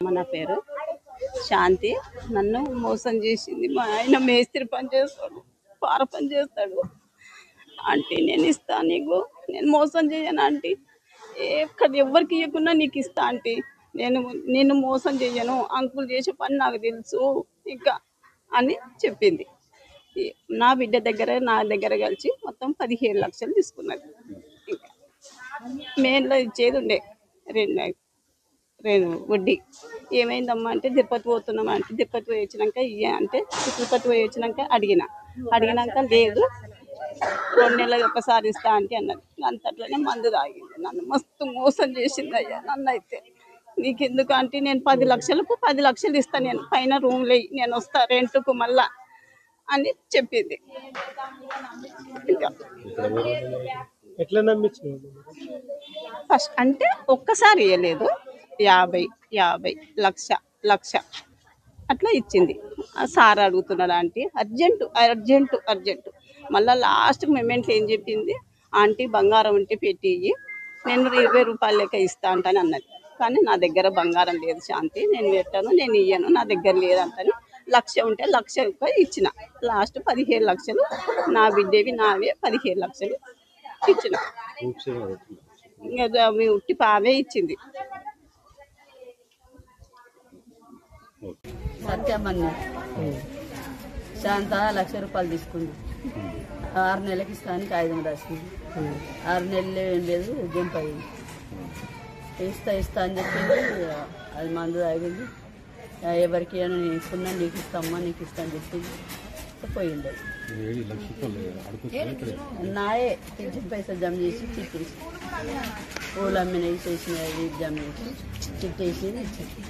మన పేరు శాంతి. నన్ను మోసం చేసింది. మా ఆయన మేస్త్రి పని చేస్తాడు, పార పని చేస్తాడు. ఆంటీ నేను ఇస్తా నీకు, నేను మోసం చేయను ఆంటీ, ఎవరికి ఇవ్వకుండా నీకు ఇస్తా ఆంటీ, నేను మోసం చేయను, అంకుల్ చేసే పని నాకు తెలుసు ఇంకా అని చెప్పింది. నా బిడ్డ దగ్గర నా దగ్గర కలిసి మొత్తం 17 లక్షలు తీసుకున్నది. ఇంకా మెయిన్లో ఇచ్చేది ఉండే రెండు వడ్డీ. ఏమైందమ్మా అంటే తిరుపతి పోతున్నామా అంటే తిరుపతి పోయి వచ్చినాక అంటే తిరుపతి పోయి వచ్చినాక అడిగినాక లేదు 2 నెలలకు ఒకసారి ఇస్తా అంటే అన్నది. అంతట్లోనే మందు తాగింది. నన్ను మస్తు మోసం చేసింది అయ్యా. నన్ను అయితే నీకెందుకు అంటే నేను 10 లక్షలకు 10 లక్షలు ఇస్తాను, నేను పైన రూమ్లో నేను వస్తా రెంట్కు మళ్ళా అని చెప్పింది. ఫస్ట్ అంటే ఒక్కసారి ఇవ్వలేదు, 50 లక్ష అట్లా ఇచ్చింది. సార్ అడుగుతున్నాడు ఆంటీ అర్జెంటు. మళ్ళీ లాస్ట్ మూమెంట్లో ఏం చెప్పింది, ఆంటీ బంగారం ఉంటే పెట్టి నేను 20 రూపాయల లెక్క ఇస్తా అంటాను అన్నది. కానీ నా దగ్గర బంగారం లేదు శాంతి, నేను పెట్టాను, నేను ఇయ్యను, నా దగ్గర లేదంటని 1 లక్ష ఉంటే 1 లక్ష ఇచ్చిన. లాస్ట్ 17 లక్షలు నా బిడ్డవి నావే 17 లక్షలు ఇచ్చిన. ఇంకా మీ ఉట్టి పావే ఇచ్చింది. సత్యమన్య శాంత 1 లక్ష రూపాయలు తీసుకుంది. 6 నెలలకి ఇస్తానికి కాగితం రాసింది. 6 నెలలు ఏం లేదు, జంప్ అయ్యింది. ఇస్తా అని చెప్పింది. అది మందు తాగింది. ఎవరికి నేను ఇస్తున్నా, నీకు ఇస్తామ్మా, నీకు ఇస్తా అని చెప్పింది. పోయింది. నాయే పింఛన్ పైసలు జమ చేసి చిట్టేసి పూలు అమ్మినవి చేసినవి జమ చేసి చిట్టేసి ఇచ్చింది.